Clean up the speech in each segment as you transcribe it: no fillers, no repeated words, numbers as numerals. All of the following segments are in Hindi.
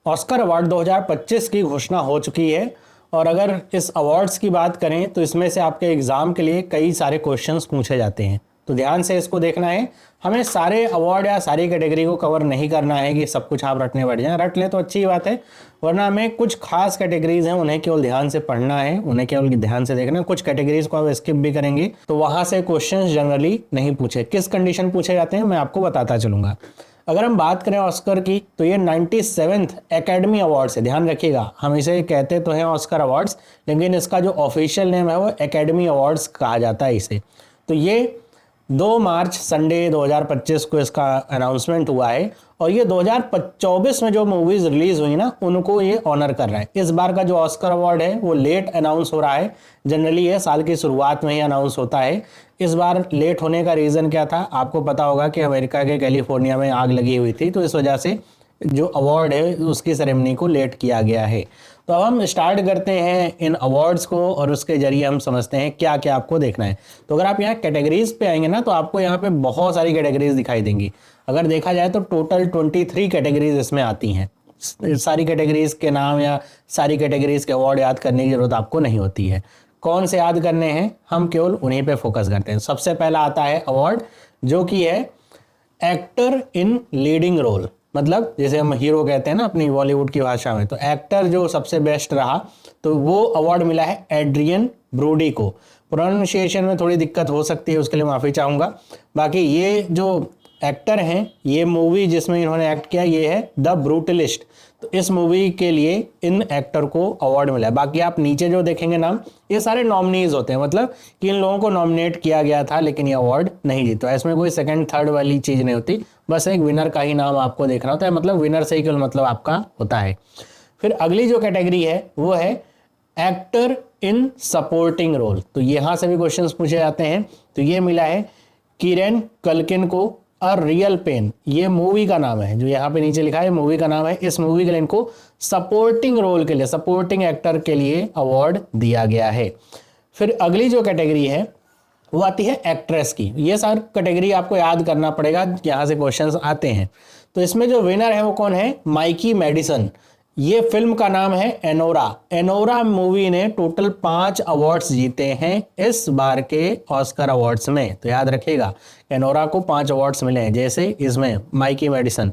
ऑस्कर अवार्ड 2025 की घोषणा हो चुकी है और अगर इस अवार्ड्स की बात करें तो इसमें से आपके एग्ज़ाम के लिए कई सारे क्वेश्चंस पूछे जाते हैं, तो ध्यान से इसको देखना है। हमें सारे अवार्ड या सारी कैटेगरी को कवर नहीं करना है कि सब कुछ आप रटने बैठ जाएं। रट लें तो अच्छी बात है, वरना हमें कुछ खास कैटेगरीज हैं उन्हें केवल ध्यान से पढ़ना है, उन्हें केवल ध्यान से देखना है। कुछ कैटेगरीज को आप स्किप भी करेंगे तो वहां से क्वेश्चंस जनरली नहीं पूछे। किस कंडीशन पूछे जाते हैं मैं आपको बताता चलूंगा। अगर हम बात करें ऑस्कर की तो ये 97th एकेडमी अवार्ड से, ध्यान रखिएगा हम इसे कहते तो हैं ऑस्कर अवार्ड्स, लेकिन इसका जो ऑफिशियल नेम है वो एकेडमी अवार्ड्स कहा जाता है इसे। तो ये 2 मार्च संडे 2025 को इसका अनाउंसमेंट हुआ है और ये 2024 में जो मूवीज रिलीज हुई ना उनको ये ऑनर कर रहा है। इस बार का जो ऑस्कर अवार्ड है वो लेट अनाउंस हो रहा है, जनरली ये साल की शुरुआत में ही अनाउंस होता है। इस बार लेट होने का रीज़न क्या था, आपको पता होगा कि अमेरिका के कैलिफोर्निया में आग लगी हुई थी, तो इस वजह से जो अवार्ड है उसकी सेरेमनी को लेट किया गया है। तो अब हम स्टार्ट करते हैं इन अवार्ड्स को और उसके जरिए हम समझते हैं क्या क्या आपको देखना है। तो अगर आप यहाँ कैटेगरीज पे आएंगे ना तो आपको यहाँ पे बहुत सारी कैटेगरीज दिखाई देंगी। अगर देखा जाए तो टोटल 23 कैटेगरीज इसमें आती हैं। सारी कैटेगरीज के नाम या सारी कैटेगरीज के अवार्ड याद करने की जरूरत आपको नहीं होती है। कौन से याद करने हैं, हम केवल उन्हीं पे फोकस करते हैं। सबसे पहला आता है अवार्ड जो कि है एक्टर इन लीडिंग रोल, मतलब जैसे हम हीरो कहते हैं ना अपनी बॉलीवुड की भाषा में, तो एक्टर जो सबसे बेस्ट रहा तो वो अवार्ड मिला है एड्रियन ब्रोडी को। प्रोनाउंसिएशन में थोड़ी दिक्कत हो सकती है, उसके लिए माफ़ी चाहूँगा। बाकी ये जो एक्टर हैं, ये मूवी जिसमें इन्होंने एक्ट किया ये है द ब्रूटलिस्ट, तो इस मूवी के लिए इन एक्टर को अवार्ड मिला है। बाकी आप नीचे जो देखेंगे नाम, ये सारे नॉमिनीज होते हैं, मतलब कि इन लोगों को नॉमिनेट किया गया था लेकिन ये अवार्ड नहीं जीता। इसमें कोई सेकंड थर्ड वाली चीज़ नहीं होती, बस एक विनर का ही नाम आपको देखना होता है, मतलब विनर से ही केवल मतलब आपका होता है। फिर अगली जो कैटेगरी है वो है एक्टर इन सपोर्टिंग रोल, तो यहाँ से भी क्वेश्चंस पूछे जाते हैं। तो ये मिला है कीरन कल्किन को अ रियल पेन, ये मूवी का नाम है, जो यहाँ पे नीचे लिखा है मूवी का नाम है। इस मूवी के लिए इनको सपोर्टिंग रोल के लिए, सपोर्टिंग एक्टर के लिए अवार्ड दिया गया है। फिर अगली जो कैटेगरी है वो आती है एक्ट्रेस की। ये सारी कैटेगरी आपको याद करना पड़ेगा, यहाँ से क्वेश्चंस आते हैं। तो इसमें जो विनर है वो कौन है, माइकी मेडिसन। ये फिल्म का नाम है एनोरा। एनोरा मूवी ने टोटल 5 अवार्ड्स जीते हैं इस बार के ऑस्कर अवार्ड्स में, तो याद रखिएगा एनोरा को 5 अवार्ड्स मिले हैं, जैसे इसमें माइकी मेडिसन।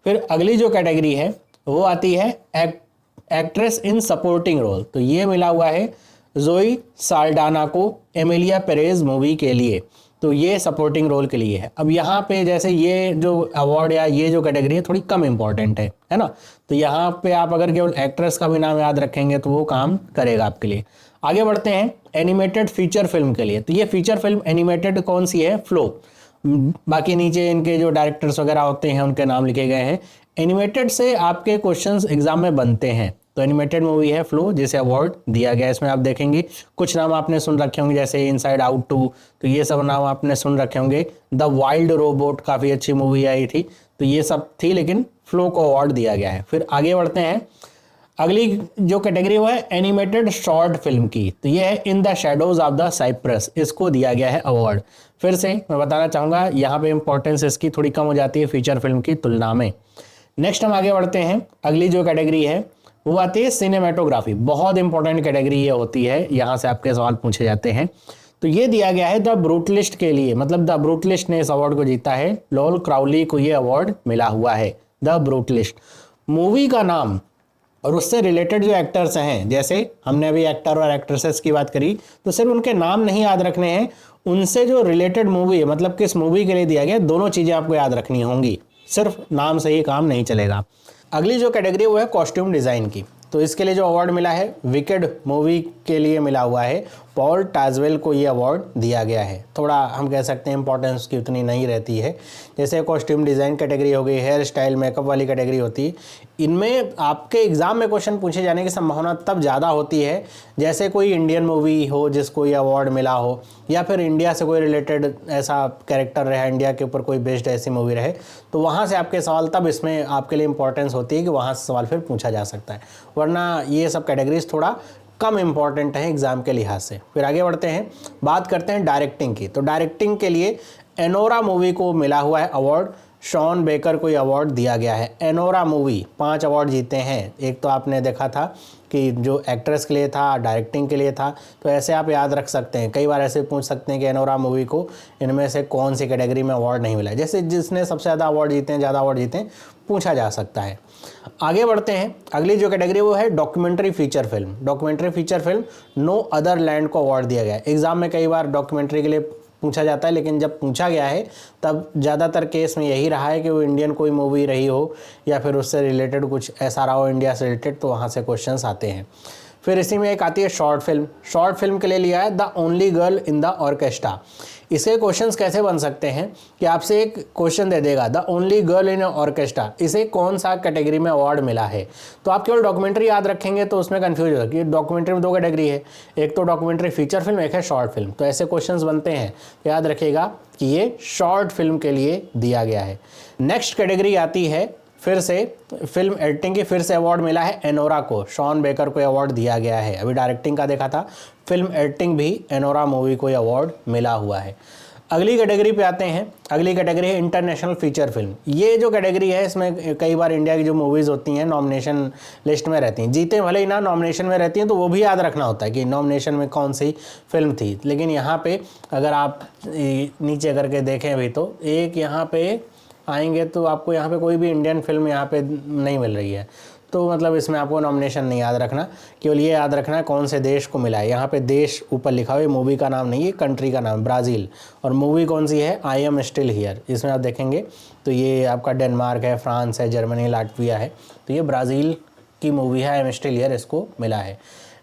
फिर अगली जो कैटेगरी है वो आती है एक्ट्रेस इन सपोर्टिंग रोल, तो ये मिला हुआ है जोई साल्डाना को एमिलिया पेरेज मूवी के लिए, तो ये सपोर्टिंग रोल के लिए है। अब यहाँ पे जैसे ये जो अवार्ड या ये जो कैटेगरी है थोड़ी कम इंपॉर्टेंट है ना, तो यहाँ पे आप अगर केवल एक्ट्रेस का भी नाम याद रखेंगे तो वो काम करेगा आपके लिए। आगे बढ़ते हैं एनिमेटेड फीचर फिल्म के लिए। तो ये फीचर फिल्म एनिमेटेड कौन सी है, फ्लो। बाकी नीचे इनके जो डायरेक्टर्स वगैरह होते हैं उनके नाम लिखे गए हैं। एनिमेटेड से आपके क्वेश्चंस एग्जाम में बनते हैं, तो एनिमेटेड मूवी है फ्लो जिसे अवार्ड दिया गया। इसमें आप देखेंगे कुछ नाम आपने सुन रखे होंगे, जैसे इनसाइड आउट 2, तो ये सब नाम आपने सुन रखे होंगे। द वाइल्ड रोबोट काफ़ी अच्छी मूवी आई थी, तो ये सब थी, लेकिन फ्लो को अवार्ड दिया गया है। फिर आगे बढ़ते हैं, अगली जो कैटेगरी वो है एनिमेटेड शॉर्ट फिल्म की, तो ये है In the Shadows of the Cypress, इसको दिया गया है अवार्ड। फिर से मैं बताना चाहूँगा यहाँ पे इंपॉर्टेंस इसकी थोड़ी कम हो जाती है फीचर फिल्म की तुलना में। नेक्स्ट हम आगे बढ़ते हैं, अगली जो कैटेगरी है वो आती है सिनेमेटोग्राफी। बहुत इंपॉर्टेंट कैटेगरी ये होती है, यहाँ से आपके सवाल पूछे जाते हैं। तो ये दिया गया है द ब्रूटलिस्ट के लिए, मतलब द ब्रूटलिस्ट ने इस अवार्ड को जीता है। लोल क्राउली को ये अवार्ड मिला हुआ है। द ब्रूटलिस्ट मूवी का नाम और उससे रिलेटेड जो एक्टर्स हैं, जैसे हमने अभी एक्टर और एक्ट्रेसेस की बात करी, तो सिर्फ उनके नाम नहीं याद रखने हैं, उनसे जो रिलेटेड मूवी है, मतलब किस मूवी के लिए दिया गया, दोनों चीज़ें आपको याद रखनी होंगी, सिर्फ नाम से ही काम नहीं चलेगा। अगली जो कैटेगरी वो है कॉस्ट्यूम डिज़ाइन की। तो इसके लिए जो अवार्ड मिला है विकेड मूवी के लिए मिला हुआ है, पॉल टाजवेल को ये अवार्ड दिया गया है। थोड़ा हम कह सकते हैं इंपॉर्टेंस की उतनी नहीं रहती है, जैसे कॉस्ट्यूम डिज़ाइन कैटेगरी हो गई, हेयर स्टाइल मेकअप वाली कैटेगरी होती है। इनमें आपके एग्ज़ाम में क्वेश्चन पूछे जाने की संभावना तब ज़्यादा होती है जैसे कोई इंडियन मूवी हो जिसको ये अवार्ड मिला हो, या फिर इंडिया से कोई रिलेटेड ऐसा कैरेक्टर रहे, इंडिया के ऊपर कोई बेस्ड ऐसी मूवी रहे, तो वहाँ से आपके सवाल, तब इसमें आपके लिए इंपॉर्टेंस होती है कि वहाँ से सवाल फिर पूछा जा सकता है, वरना ये सब कैटेगरीज थोड़ा कम इंपॉर्टेंट है एग्जाम के लिहाज से। फिर आगे बढ़ते हैं, बात करते हैं डायरेक्टिंग की। तो डायरेक्टिंग के लिए एनोरा मूवी को मिला हुआ है अवार्ड। शॉन बेकर को ये अवार्ड दिया गया है। एनोरा मूवी 5 अवार्ड जीते हैं। एक तो आपने देखा था कि जो एक्ट्रेस के लिए था, डायरेक्टिंग के लिए था, तो ऐसे आप याद रख सकते हैं। कई बार ऐसे पूछ सकते हैं कि एनोरा मूवी को इनमें से कौन सी कैटेगरी में अवार्ड नहीं मिला है, जैसे जिसने सबसे ज़्यादा अवार्ड जीते हैं, ज़्यादा अवार्ड जीते हैं, पूछा जा सकता है। आगे बढ़ते हैं, अगली जो कैटेगरी वो है documentary feature film. Documentary feature film No Other Land को अवार्ड दिया गया है। एग्जाम में कई बार डॉक्यूमेंट्री के लिए पूछा जाता है, लेकिन जब पूछा गया है तब ज़्यादातर केस में यही रहा है कि वो इंडियन कोई मूवी रही हो या फिर उससे रिलेटेड कुछ ऐसा रहा हो इंडिया से रिलेटेड, तो वहाँ से क्वेश्चंस आते हैं। फिर इसी में एक आती है शॉर्ट फिल्म। शॉर्ट फिल्म के लिए लिया है the only girl in the orchestra. इसके क्वेश्चंस कैसे बन सकते हैं कि आपसे एक क्वेश्चन दे देगा the only girl in orchestra, इसे कौन सा कैटेगरी में अवार्ड मिला है। तो आप केवल डॉक्यूमेंट्री याद रखेंगे तो उसमें कंफ्यूज हो जाएगी। डॉक्यूमेंट्री में 2 कैटेगरी है, एक तो डॉक्यूमेंट्री फीचर फिल्म, एक है शॉर्ट फिल्म। तो ऐसे क्वेश्चंस बनते हैं, तो याद रखिएगा कि ये शॉर्ट फिल्म के लिए दिया गया है। नेक्स्ट कैटेगरी आती है फिर से फिल्म एडिटिंग की। फिर से अवार्ड मिला है एनोरा को, शॉन बेकर को अवार्ड दिया गया है। अभी डायरेक्टिंग का देखा था, फिल्म एडिटिंग भी एनोरा मूवी को अवार्ड मिला हुआ है। अगली कैटेगरी पे आते हैं। अगली कैटेगरी है इंटरनेशनल फीचर फिल्म। ये जो कैटेगरी है इसमें कई बार इंडिया की जो मूवीज़ होती हैं नॉमिनेशन लिस्ट में रहती हैं, जीते भले ही ना नॉमिनेशन में रहती हैं, तो वो भी याद रखना होता है कि नॉमिनेशन में कौन सी फिल्म थी। लेकिन यहाँ पे अगर आप नीचे करके देखें अभी तो एक यहाँ पे आएंगे तो आपको यहाँ पे कोई भी इंडियन फिल्म यहाँ पे नहीं मिल रही है, तो मतलब इसमें आपको नॉमिनेशन नहीं याद रखना, केवल ये याद रखना है कौन से देश को मिला है। यहाँ पे देश ऊपर लिखा हुआ है, मूवी का नाम नहीं है, कंट्री का नाम ब्राज़ील, और मूवी कौन सी है, आई एम स्टिल हियर। इसमें आप देखेंगे तो ये आपका डेनमार्क है, फ्रांस है, जर्मनी, लाटविया है, तो ये ब्राज़ील की मूवी है, आई एम स्टिल हियर, इसको मिला है।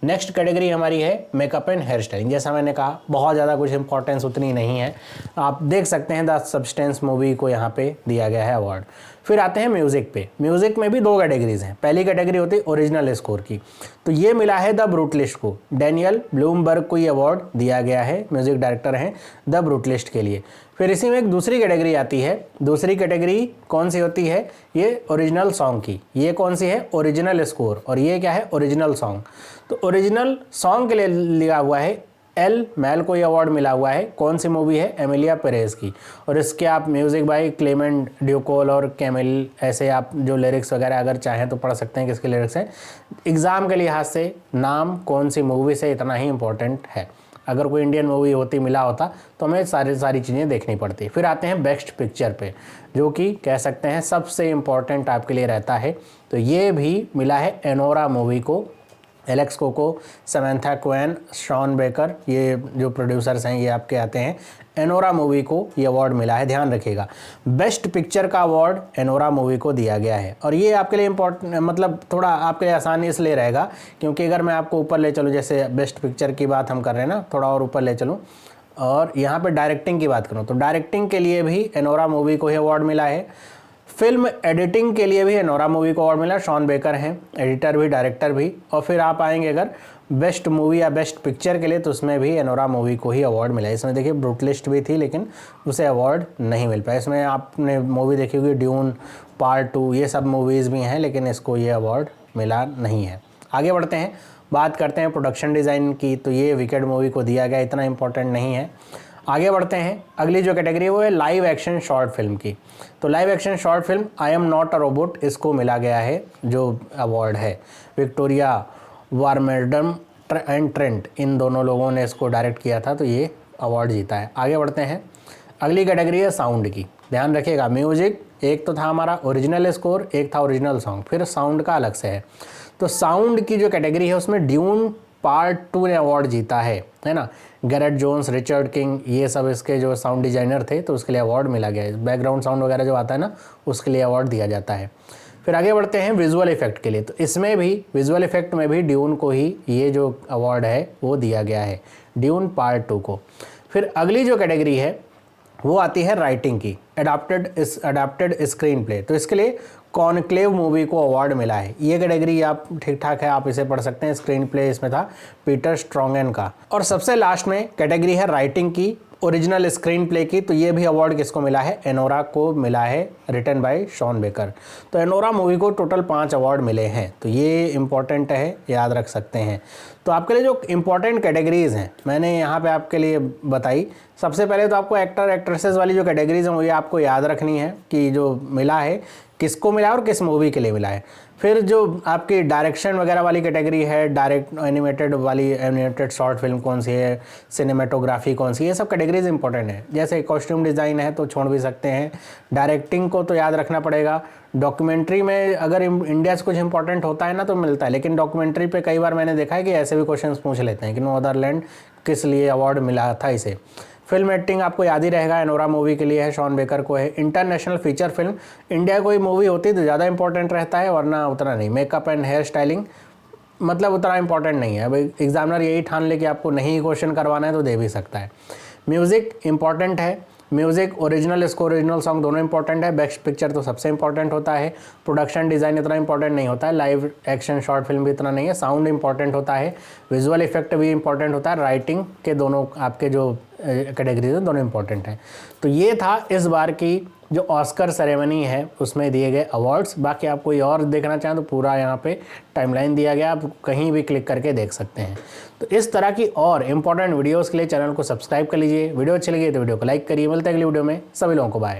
नेक्स्ट कैटेगरी हमारी है मेकअप एंड हेयर स्टाइलिंग। जैसा मैंने कहा बहुत ज़्यादा कुछ इंपॉर्टेंस उतनी नहीं है, आप देख सकते हैं द सब्सटेंस मूवी को यहाँ पे दिया गया है अवार्ड। फिर आते हैं म्यूज़िक पे। म्यूज़िक में भी 2 कैटेगरीज हैं। पहली कैटेगरी होती है ओरिजिनल स्कोर की, तो ये मिला है द ब्रूटलिस्ट को। डैनियल ब्लूमबर्ग को ये अवार्ड दिया गया है, म्यूज़िक डायरेक्टर हैं द ब्रूटलिस्ट के लिए। फिर इसी में एक दूसरी कैटेगरी आती है। दूसरी कैटेगरी कौन सी होती है, ये ओरिजिनल सॉन्ग की। ये कौन सी है, ओरिजिनल स्कोर, और ये क्या है, ओरिजिनल सॉन्ग। तो ओरिजिनल सॉन्ग के लिए लिया हुआ है एल मैल को ये अवार्ड मिला हुआ है। कौन सी मूवी है, एमिलिया पेरेज की, और इसके आप म्यूज़िक बाय क्लेमेंट ड्यूकोल और कैमिल, ऐसे आप जो लिरिक्स वगैरह अगर चाहें तो पढ़ सकते हैं किसके लिरिक्स हैं। एग्ज़ाम के लिहाज से नाम कौन सी मूवी से इतना ही इंपॉर्टेंट है। अगर कोई इंडियन मूवी होती, मिला होता, तो हमें सारी चीज़ें देखनी पड़ती। फिर आते हैं बेस्ट पिक्चर पे, जो कि कह सकते हैं सबसे इम्पॉर्टेंट आपके लिए रहता है। तो ये भी मिला है एनोरा मूवी को। Alex Coco, Samantha Quinn, Sean Baker, ये जो प्रोड्यूसर्स हैं ये आपके आते हैं। एनोरा मूवी को ये अवार्ड मिला है, ध्यान रखिएगा। बेस्ट पिक्चर का अवार्ड एनोरा मूवी को दिया गया है, और ये आपके लिए इम्पोर्टेंट, मतलब थोड़ा आपके लिए आसानी इसलिए रहेगा क्योंकि अगर मैं आपको ऊपर ले चलूँ, जैसे बेस्ट पिक्चर की बात हम कर रहे हैं ना, थोड़ा और ऊपर ले चलूँ और यहाँ पे डायरेक्टिंग की बात करूँ, तो डायरेक्टिंग के लिए भी एनोरा मूवी को ही अवार्ड मिला है। फिल्म एडिटिंग के लिए भी एनोरा मूवी को अवार्ड मिला, शॉन बेकर हैं एडिटर भी, डायरेक्टर भी। और फिर आप आएंगे अगर बेस्ट मूवी या बेस्ट पिक्चर के लिए, तो उसमें भी एनोरा मूवी को ही अवार्ड मिला। इसमें देखिए ब्रूटलिस्ट भी थी, लेकिन उसे अवार्ड नहीं मिल पाया। इसमें आपने मूवी देखी होगी ड्यून पार्ट 2, ये सब मूवीज़ भी हैं, लेकिन इसको ये अवार्ड मिला नहीं है। आगे बढ़ते हैं, बात करते हैं प्रोडक्शन डिज़ाइन की। तो ये विकेट मूवी को दिया गया, इतना इंपॉर्टेंट नहीं है। आगे बढ़ते हैं, अगली जो कैटेगरी है वो है लाइव एक्शन शॉर्ट फिल्म की। तो live action short film I am not a robot, इसको मिला गया है जो अवार्ड है। विक्टोरिया वारमेडम एंड ट्रेंट, इन दोनों लोगों ने इसको डायरेक्ट किया था, तो ये अवार्ड जीता है। आगे बढ़ते हैं, अगली कैटेगरी है साउंड की। ध्यान रखिएगा, म्यूजिक एक तो था हमारा ओरिजिनल स्कोर, एक था ओरिजिनल सॉन्ग, फिर साउंड का अलग से है। तो साउंड की जो कैटेगरी है उसमें ड्यून पार्ट 2 ने अवार्ड जीता है ना। गैरेट जोन्स, रिचर्ड किंग, ये सब इसके जो साउंड डिजाइनर थे, तो उसके लिए अवार्ड मिला गया है। बैकग्राउंड साउंड वगैरह जो आता है ना, उसके लिए अवार्ड दिया जाता है। फिर आगे बढ़ते हैं विजुअल इफेक्ट के लिए। तो इसमें भी विजुअल इफेक्ट में भी ड्यून को ही ये जो अवार्ड है वो दिया गया है, ड्यून पार्ट 2 को। फिर अगली जो कैटेगरी है वो आती है राइटिंग की, अडाप्टेड स्क्रीन प्ले। तो इसके लिए कॉनक्लेव मूवी को अवार्ड मिला है। ये कैटेगरी आप ठीक ठाक है, आप इसे पढ़ सकते हैं। स्क्रीन प्ले इसमें था पीटर स्ट्रॉन्गन का। और सबसे लास्ट में कैटेगरी है राइटिंग की, ओरिजिनल स्क्रीन प्ले की, तो ये भी अवार्ड किसको मिला है, एनोरा को मिला है, रिटन बाय शॉन बेकर। तो एनोरा मूवी को टोटल 5 अवार्ड मिले हैं, तो ये इंपॉर्टेंट है, याद रख सकते हैं। तो आपके लिए जो इंपॉर्टेंट कैटेगरीज हैं मैंने यहाँ पे आपके लिए बताई। सबसे पहले तो आपको एक्टर एक्ट्रेसेस वाली जो कैटेगरीज हैं वो ये आपको याद रखनी है कि जो मिला है किसको मिला है और किस मूवी के लिए मिला है। फिर जो आपकी डायरेक्शन वगैरह वाली कैटेगरी है, डायरेक्ट एनिमेटेड वाली एनिमेटेड शॉर्ट फिल्म कौन सी है, सिनेमेटोग्राफी कौन सी है, ये सब कैटेगरीज इंपॉर्टेंट है। जैसे कॉस्ट्यूम डिज़ाइन है तो छोड़ भी सकते हैं, डायरेक्टिंग को तो याद रखना पड़ेगा। डॉक्यूमेंट्री में अगर इंडिया से कुछ इंपॉर्टेंट होता है ना तो मिलता है, लेकिन डॉक्यूमेंट्री पे कई बार मैंने देखा है कि ऐसे भी क्वेश्चंस पूछ लेते हैं कि नो अदर लैंड किस लिए अवार्ड मिला था इसे। फिल्म एक्टिंग आपको याद ही रहेगा, एनोरा मूवी के लिए है, शॉन बेकर को है। इंटरनेशनल फीचर फिल्म, इंडिया कोई मूवी होती तो ज़्यादा इंपॉर्टेंट रहता है, वरना उतना नहीं। मेकअप एंड हेयर स्टाइलिंग मतलब उतना इंपॉर्टेंट नहीं है। अब एग्जामिनर यही ठान ले कि आपको नहीं क्वेश्चन करवाना है तो दे भी सकता है। म्यूज़िक इंपॉर्टेंट है, music original score original song दोनों इंपॉर्टेंट है। बेस्ट पिक्चर तो सबसे इंपॉर्टेंट होता है। प्रोडक्शन डिज़ाइन इतना इंपॉर्टेंट नहीं होता है, लाइव एक्शन शॉर्ट फिल्म भी इतना नहीं है। साउंड इंपॉर्टेंट होता है, विजुअल इफेक्ट भी इंपॉर्टेंट होता है, राइटिंग के दोनों आपके जो कैटेगरीज हैं दोनों इंपॉर्टेंट हैं। तो ये था इस बार की जो ऑस्कर सेरेमनी है उसमें दिए गए अवार्ड्स। बाकी आप कोई और देखना चाहें तो पूरा यहाँ पे टाइमलाइन दिया गया, आप कहीं भी क्लिक करके देख सकते हैं। तो इस तरह की और इंपॉर्टेंट वीडियोस के लिए चैनल को सब्सक्राइब कर लीजिए। वीडियो अच्छी लगी तो वीडियो को लाइक करिए। मिलते हैं अगली वीडियो में, सभी लोगों को बाय।